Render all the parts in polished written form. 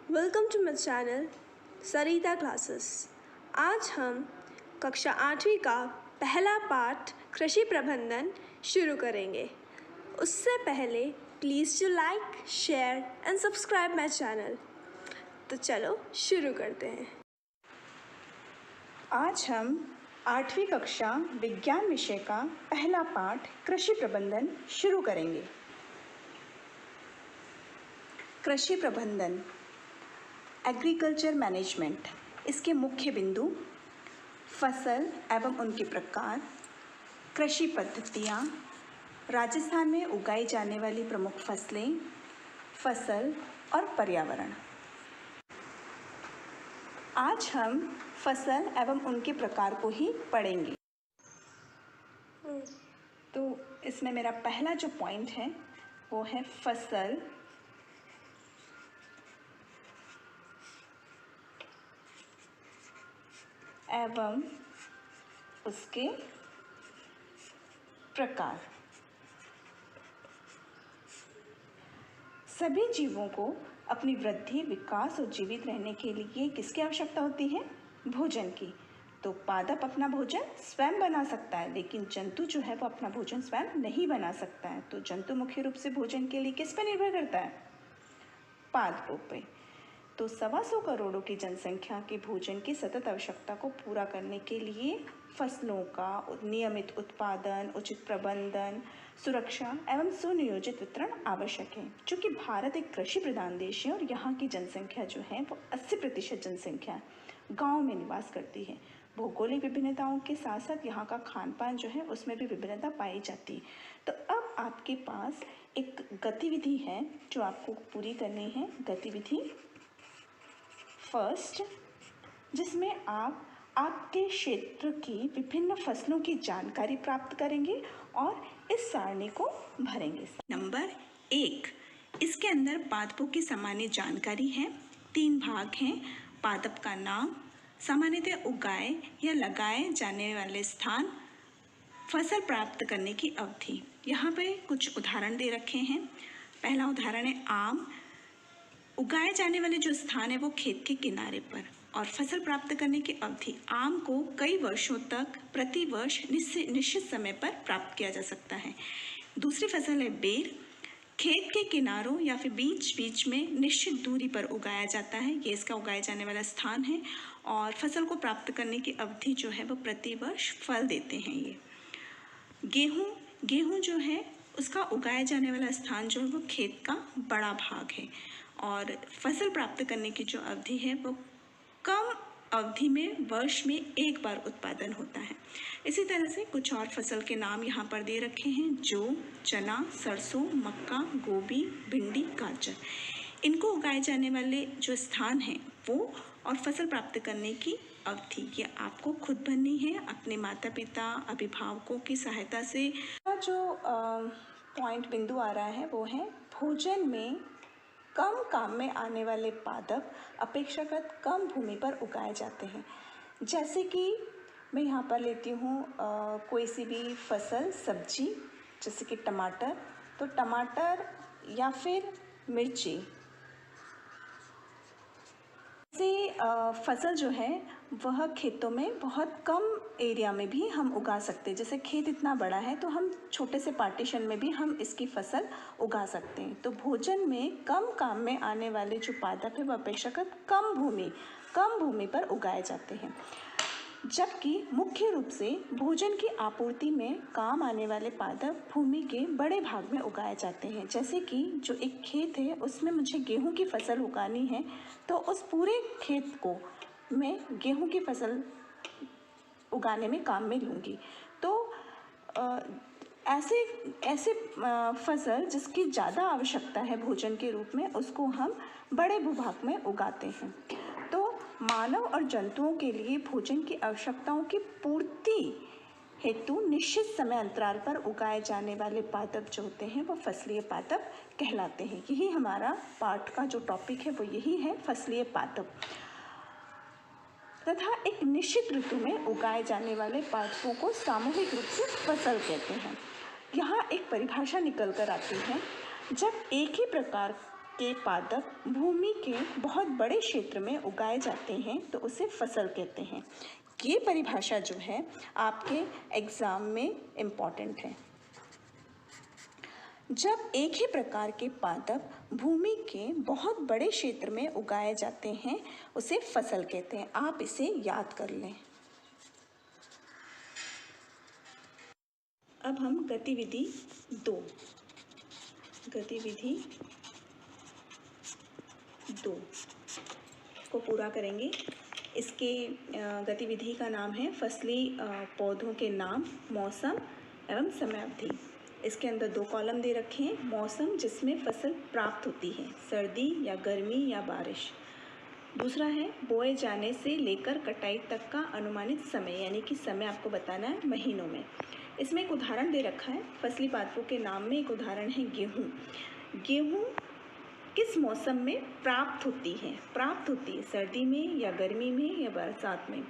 Welcome to my channel Sarita classes. आज हम कक्षा 8वीं का पहला पाठ कृषि प्रबंधन शुरू करेंगे। उससे पहले please do like, share and subscribe my channel. तो चलो शुरू करते हैं। आज हम 8वीं कक्षा विज्ञान विषय का पहला पाठ कृषि प्रबंधन शुरू करेंगे। कृषि प्रबंधन एग्रीकल्चर मैनेजमेंट, इसके मुख्य बिंदु फसल एवं उनके प्रकार, कृषि पद्धतियाँ, राजस्थान में उगाई जाने वाली प्रमुख फसलें, फसल और पर्यावरण। आज हम फसल एवं उनके प्रकार को ही पढ़ेंगे। तो इसमें मेरा पहला जो पॉइंट है वो है फसल एवं उसके प्रकार। सभी जीवों को अपनी वृद्धि, विकास और जीवित रहने के लिए किसकी आवश्यकता होती है? भोजन की। तो पादप अपना भोजन स्वयं बना सकता है, लेकिन जंतु जो है वो अपना भोजन स्वयं नहीं बना सकता है। तो जंतु मुख्य रूप से भोजन के लिए किस पर निर्भर करता है? पादपों पे। तो 125 करोड़ की जनसंख्या के भोजन की सतत आवश्यकता को पूरा करने के लिए फसलों का नियमित उत्पादन, उचित प्रबंधन, सुरक्षा एवं सुनियोजित वितरण आवश्यक है। चूँकि भारत एक कृषि प्रधान देश है और यहाँ की जनसंख्या जो है वो 80% जनसंख्या गाँव में निवास करती है। भौगोलिक विभिन्नताओं के साथ साथ यहाँ का खान पान जो है उसमें भी विभिन्नता पाई जाती है। तो अब आपके पास एक गतिविधि है जो आपको पूरी करनी है। गतिविधि फर्स्ट, जिसमें आप आपके क्षेत्र की विभिन्न फसलों की जानकारी प्राप्त करेंगे और इस सारणी को भरेंगे। नंबर 1, इसके अंदर पादपों की सामान्य जानकारी है। 3 भाग हैं। पादप का नाम, सामान्यतः उगाए या लगाए जाने वाले स्थान, फसल प्राप्त करने की अवधि। यहाँ पे कुछ उदाहरण दे रखे हैं। पहला उदाहरण है आम। उगाए जाने वाले जो स्थान है वो खेत के किनारे पर, और फसल प्राप्त करने की अवधि, आम को कई वर्षों तक प्रति वर्ष निश्चित समय पर प्राप्त किया जा सकता है। दूसरी फसल है बेर। खेत के किनारों या फिर बीच बीच में निश्चित दूरी पर उगाया जाता है। ये इसका उगाए जाने वाला स्थान है और फसल को प्राप्त करने की अवधि जो है वो प्रति वर्ष फल देते हैं। ये गेहूँ जो है उसका उगाए जाने वाला स्थान जो है वो खेत का बड़ा भाग है और फसल प्राप्त करने की जो अवधि है वो कम अवधि में वर्ष में एक बार उत्पादन होता है। इसी तरह से कुछ और फसल के नाम यहाँ पर दे रखे हैं। जौ, चना, सरसों, मक्का, गोभी, भिंडी, गाजर। इनको उगाए जाने वाले जो स्थान हैं वो और फसल प्राप्त करने की अवधि ये आपको खुद भरनी है अपने माता पिता, अभिभावकों की सहायता से। जो पॉइंट बिंदु आ रहा है वो है भोजन में कम काम में आने वाले पादप अपेक्षाकृत कम भूमि पर उगाए जाते हैं। जैसे कि मैं यहाँ पर लेती हूँ कोई सी भी फसल, सब्जी, जैसे कि टमाटर। तो टमाटर या फिर मिर्ची से फसल जो है वह खेतों में बहुत कम एरिया में भी हम उगा सकते हैं। जैसे खेत इतना बड़ा है तो हम छोटे से पार्टीशन में भी हम इसकी फसल उगा सकते हैं। तो भोजन में कम काम में आने वाले जो पादप है वह अपेक्षाकृत कम भूमि पर उगाए जाते हैं, जबकि मुख्य रूप से भोजन की आपूर्ति में काम आने वाले पादप भूमि के बड़े भाग में उगाए जाते हैं। जैसे कि जो एक खेत है उसमें मुझे गेहूं की फसल उगानी है तो उस पूरे खेत को मैं गेहूं की फसल उगाने में काम में लूँगी। तो ऐसे फसल जिसकी ज़्यादा आवश्यकता है भोजन के रूप में, उसको हम बड़े भूभाग में उगाते हैं। तो मानव और जंतुओं के लिए भोजन की आवश्यकताओं की पूर्ति हेतु निश्चित समय अंतराल पर उगाए जाने वाले पादप जो होते हैं वो फसलीय पादप कहलाते हैं। यही हमारा पाठ का जो टॉपिक है वो यही है, फसलीय पादप। तथा एक निश्चित ऋतु में उगाए जाने वाले पादपों को सामूहिक रूप से फसल कहते हैं। यहाँ एक परिभाषा निकल कर आती है, जब एक ही प्रकार के पादप भूमि के बहुत बड़े क्षेत्र में उगाए जाते हैं तो उसे फसल कहते हैं। ये परिभाषा जो है आपके एग्ज़ाम में इम्पॉर्टेंट है। जब एक ही प्रकार के पादप भूमि के बहुत बड़े क्षेत्र में उगाए जाते हैं उसे फसल कहते हैं। आप इसे याद कर लें। अब हम गतिविधि 2 को पूरा करेंगे। इसके गतिविधि का नाम है फसली पौधों के नाम, मौसम एवं समयावधि। इसके अंदर 2 कॉलम दे रखे हैं। मौसम जिसमें फसल प्राप्त होती है, सर्दी या गर्मी या बारिश। दूसरा है बोए जाने से लेकर कटाई तक का अनुमानित समय, यानी कि समय आपको बताना है महीनों में। इसमें एक उदाहरण दे रखा है फसली पादपों के नाम में। एक उदाहरण है गेहूँ। गेहूँ किस मौसम में प्राप्त होती है? सर्दी में या गर्मी में या बरसात में?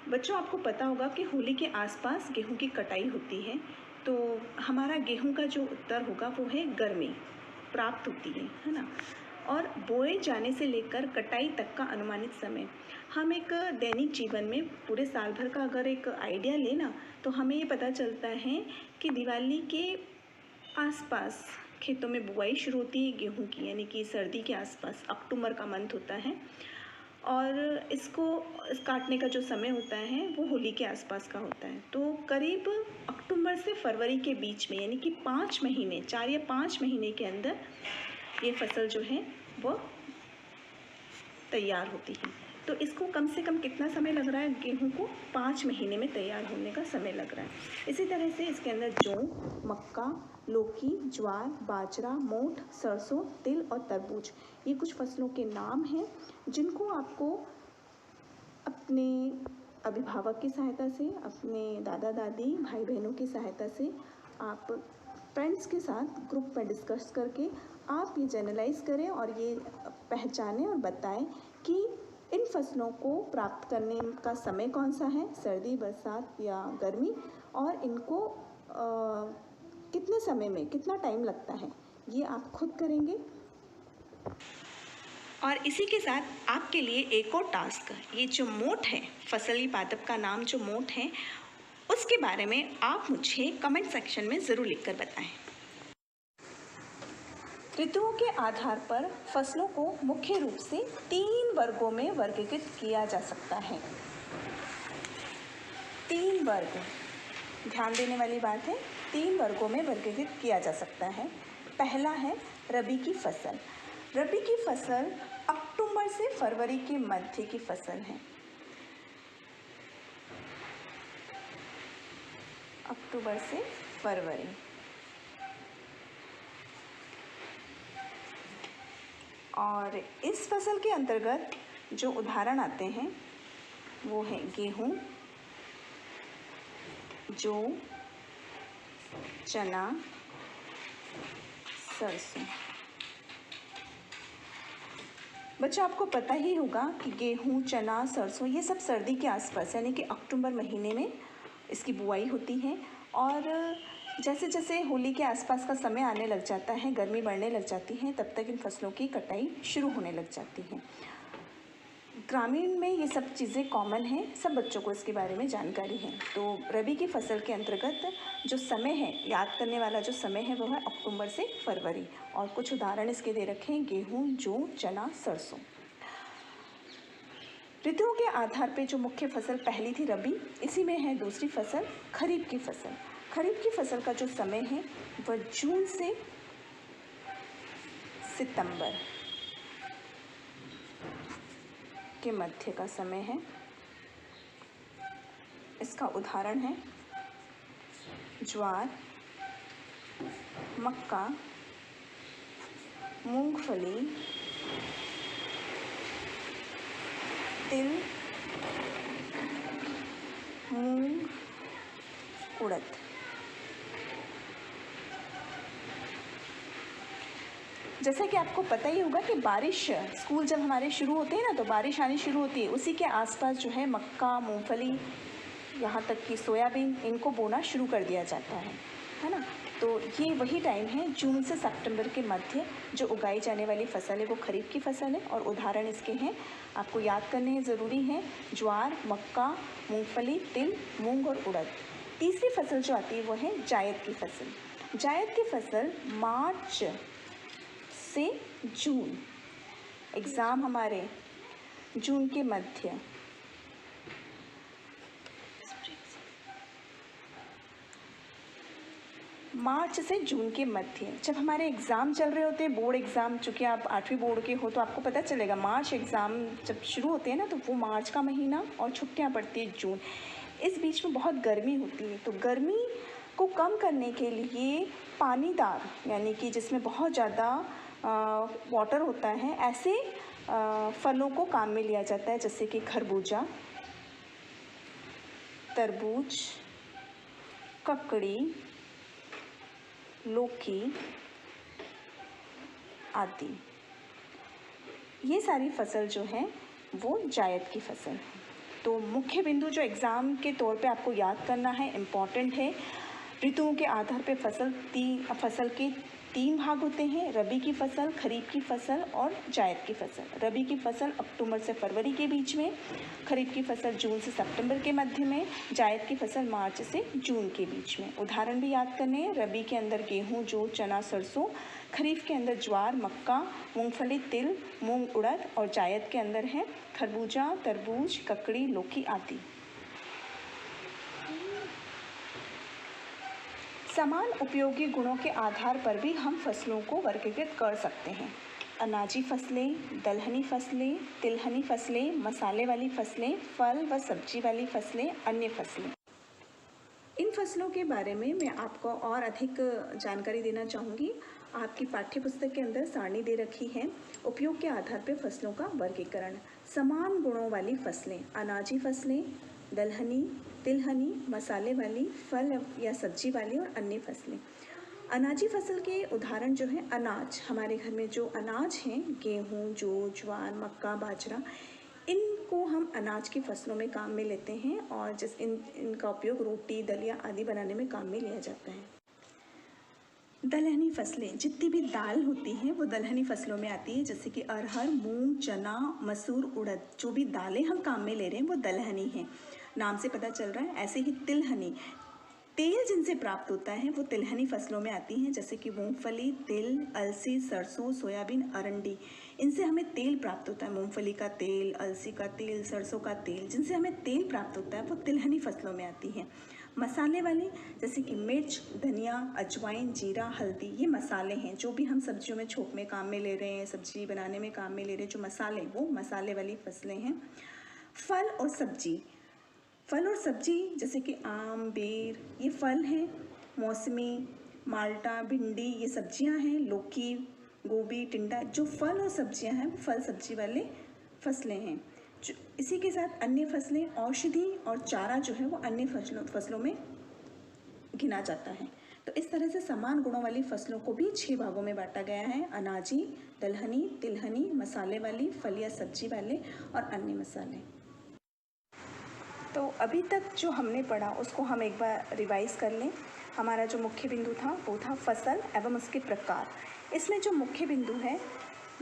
बच्चों, आपको पता होगा कि होली के आसपास गेहूँ की कटाई होती है, तो हमारा गेहूँ का जो उत्तर होगा वो है गर्मी, प्राप्त होती है ना। और बोए जाने से लेकर कटाई तक का अनुमानित समय। हम एक दैनिक जीवन में पूरे साल भर का अगर एक आइडिया लेना तो हमें ये पता चलता है कि दिवाली के आसपास खेतों में बुआई शुरू होती है गेहूं की, यानी कि सर्दी के आसपास अक्टूबर का मंथ होता है। और इसको काटने का जो समय होता है वो होली के आसपास का होता है। तो करीब अक्टूबर से फरवरी के बीच में, यानी कि 5 महीने, 4 या 5 महीने के अंदर ये फसल जो है वो तैयार होती है। तो इसको कम से कम कितना समय लग रहा है? गेहूं को 5 महीने में तैयार होने का समय लग रहा है। इसी तरह से इसके अंदर जौ, मक्का, लौकी, ज्वार, बाजरा, मोठ, सरसों, तिल और तरबूज, ये कुछ फसलों के नाम हैं जिनको आपको अपने अभिभावक की सहायता से, अपने दादा दादी, भाई बहनों की सहायता से, आप फ्रेंड्स के साथ ग्रुप में डिस्कस करके आप ये जनरलाइज करें और ये पहचानें और बताएं कि इन फसलों को प्राप्त करने का समय कौन सा है, सर्दी, बरसात या गर्मी, और इनको कितने समय में कितना टाइम लगता है, ये आप खुद करेंगे। और इसी के साथ आपके लिए एक और टास्क, ये जो मोठ है, फसली पादप का नाम जो मोठ है, उसके बारे में आप मुझे कमेंट सेक्शन में ज़रूर लिखकर बताएं। ऋतुओं के आधार पर फसलों को मुख्य रूप से 3 वर्गों में वर्गीकृत किया जा सकता है। 3 वर्ग, ध्यान देने वाली बात है, 3 वर्गों में वर्गीकृत किया जा सकता है। पहला है रबी की फसल। रबी की फसल अक्टूबर से फरवरी के मध्य की फसल है। अक्टूबर से फरवरी। और इस फसल के अंतर्गत जो उदाहरण आते हैं वो है गेहूँ, जौ, चना, सरसों। बच्चों, आपको पता ही होगा कि गेहूँ, चना, सरसों ये सब सर्दी के आसपास, यानी कि अक्टूबर महीने में इसकी बुआई होती है। और जैसे जैसे होली के आसपास का समय आने लग जाता है, गर्मी बढ़ने लग जाती है, तब तक इन फसलों की कटाई शुरू होने लग जाती है। ग्रामीण में ये सब चीज़ें कॉमन हैं, सब बच्चों को इसके बारे में जानकारी है। तो रबी की फसल के अंतर्गत जो समय है, याद करने वाला जो समय है वो है अक्टूबर से फरवरी। और कुछ उदाहरण इसके दे रखे हैं, गेहूँ, जौ, चना, सरसों। ऋतुओं के आधार पे जो मुख्य फसल पहली थी रबी, इसी में है दूसरी फसल खरीफ की फसल। खरीफ की फसल का जो समय है वह जून से सितंबर के मध्य का समय है। इसका उदाहरण है ज्वार, मक्का, मूंगफली, तिल, मूंग, उड़द। जैसा कि आपको पता ही होगा कि बारिश, स्कूल जब हमारे शुरू होते हैं ना, तो बारिश आनी शुरू होती है, उसी के आसपास जो है मक्का, मूंगफली, यहाँ तक कि सोयाबीन, इनको बोना शुरू कर दिया जाता है ना। तो ये वही टाइम है जून से सितंबर के मध्य जो उगाई जाने वाली फसल है वो खरीफ की फसल है। और उदाहरण इसके हैं, आपको याद करने हैं, ज़रूरी हैं, ज्वार, मक्का, मूंगफली, तिल, मूंग और उड़द। तीसरी फसल जो आती है वो है जायद की फसल। जायद की फसल मार्च से जून, एग्ज़ाम हमारे जून के मध्य, मार्च से जून के मध्य जब हमारे एग्ज़ाम चल रहे होते हैं, बोर्ड एग्ज़ाम, चूँकि आप 8वीं बोर्ड के हो तो आपको पता चलेगा, मार्च एग्ज़ाम जब शुरू होते हैं ना तो वो मार्च का महीना और छुट्टियां पड़ती है जून। इस बीच में बहुत गर्मी होती है, तो गर्मी को कम करने के लिए पानीदार, यानी कि जिसमें बहुत ज़्यादा वाटर होता है, ऐसे फलों को काम में लिया जाता है, जैसे कि खरबूजा, तरबूज, ककड़ी, लौकी आदि। ये सारी फसल जो है वो जायद की फसल है। तो मुख्य बिंदु जो एग्ज़ाम के तौर पे आपको याद करना है, इम्पॉर्टेंट है, ऋतुओं के आधार पे फसल के 3 भाग होते हैं, रबी की फसल, खरीफ की फसल और जायद की फसल। रबी की फसल अक्टूबर से फरवरी के बीच में, खरीफ की फसल जून से सितंबर के मध्य में, जायद की फसल मार्च से जून के बीच में। उदाहरण भी याद करने हैं, रबी के अंदर गेहूं, जौ, चना, सरसों, खरीफ के अंदर ज्वार, मक्का, मूंगफली, तिल, मूंग, उड़द और जायद के अंदर है खरबूजा, तरबूज, ककड़ी, लौकी आदि। समान उपयोगी गुणों के आधार पर भी हम फसलों को वर्गीकृत कर सकते हैं। अनाजी फसलें, दलहनी फसलें, तिलहनी फसलें, मसाले वाली फसलें, फल व सब्जी वाली फसलें, अन्य फसलें। इन फसलों के बारे में मैं आपको और अधिक जानकारी देना चाहूँगी। आपकी पाठ्य पुस्तक के अंदर सारणी दे रखी है, उपयोग के आधार पर फसलों का वर्गीकरण। समान गुणों वाली फसलें, अनाजी फसलें, दलहनी, तिलहनी, मसाले वाली, फल या सब्जी वाली और अन्य फसलें। अनाजी फसल के उदाहरण जो है, अनाज, हमारे घर में जो अनाज हैं, गेहूँ, जौ, ज्वार, मक्का, बाजरा, इनको हम अनाज की फसलों में काम में लेते हैं और इनका उपयोग रोटी, दलिया आदि बनाने में काम में लिया जाता है। दलहनी फसलें, जितनी भी दाल होती हैं वो दलहनी फसलों में आती है, जैसे कि अरहर, मूंग, चना, मसूर, उड़द। जो भी दालें हम काम में ले रहे हैं वो दलहनी हैं, नाम से पता चल रहा है। ऐसे ही तिलहनी, तेल जिनसे प्राप्त होता है वो तिलहनी फसलों में आती हैं, जैसे कि मूंगफली, तिल, अलसी, सरसों, सोयाबीन, अरंडी। इनसे हमें तेल प्राप्त होता है, मूंगफली का तेल, अलसी का तेल, सरसों का तेल, जिनसे हमें तेल प्राप्त होता है वो तिलहनी फसलों में आती हैं। मसाले वाले, जैसे कि मिर्च, धनिया, अजवाइन, जीरा, हल्दी, ये मसाले हैं जो भी हम सब्जियों में छोंक में काम में ले रहे हैं, सब्जी बनाने में काम में ले रहे हैं, जो मसाले, वो मसाले वाली फसलें हैं। फल और सब्जी, फल और सब्जी जैसे कि आम, बेर, ये फल हैं। मौसमी, माल्टा, भिंडी, ये सब्जियां हैं। लौकी, गोभी, टिंडा, जो फल और सब्जियां हैं वो फल सब्जी वाले फसलें हैं। जो इसी के साथ अन्य फसलें, औषधि और चारा जो है वो अन्य फसलों में गिना जाता है। तो इस तरह से समान गुणों वाली फसलों को भी 6 भागों में बांटा गया है, अनाजी, दलहनी, तिलहनी, मसाले वाली, फल या सब्जी वाले और अन्य मसाले। तो अभी तक जो हमने पढ़ा उसको हम एक बार रिवाइज कर लें। हमारा जो मुख्य बिंदु था वो था फसल एवं उसके प्रकार। इसमें जो मुख्य बिंदु है,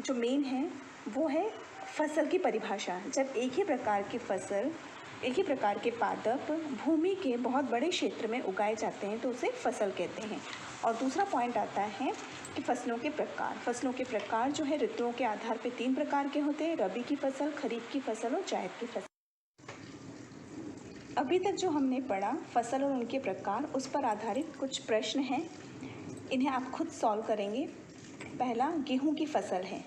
जो मेन है, वो है फसल की परिभाषा। जब एक ही प्रकार की फसल, एक ही प्रकार के पादप भूमि के बहुत बड़े क्षेत्र में उगाए जाते हैं तो उसे फसल कहते हैं। और दूसरा पॉइंट आता है कि फसलों के प्रकार। फसलों के प्रकार जो है ऋतुओं के आधार पर 3 प्रकार के होते हैं, रबी की फसल, खरीफ की फसल और जायद की फसल। अभी तक जो हमने पढ़ा फसल और उनके प्रकार, उस पर आधारित कुछ प्रश्न हैं, इन्हें आप खुद सॉल्व करेंगे। पहला, गेहूं की फसल है,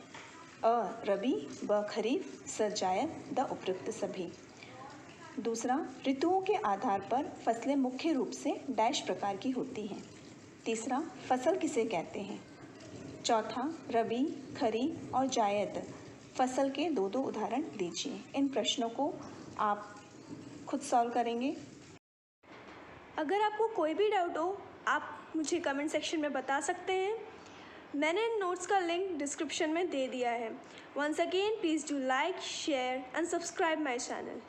अ रबी, ब खरीफ, स जायद, द उपयुक्त सभी। दूसरा, ऋतुओं के आधार पर फसलें मुख्य रूप से डैश प्रकार की होती हैं। तीसरा, फसल किसे कहते हैं। चौथा, रबी, खरीफ और जायद फसल के 2-2 उदाहरण दीजिए। इन प्रश्नों को आप खुद सॉल्व करेंगे। अगर आपको कोई भी डाउट हो आप मुझे कमेंट सेक्शन में बता सकते हैं। मैंने नोट्स का लिंक डिस्क्रिप्शन में दे दिया है। Once again please do like, share and subscribe my channel.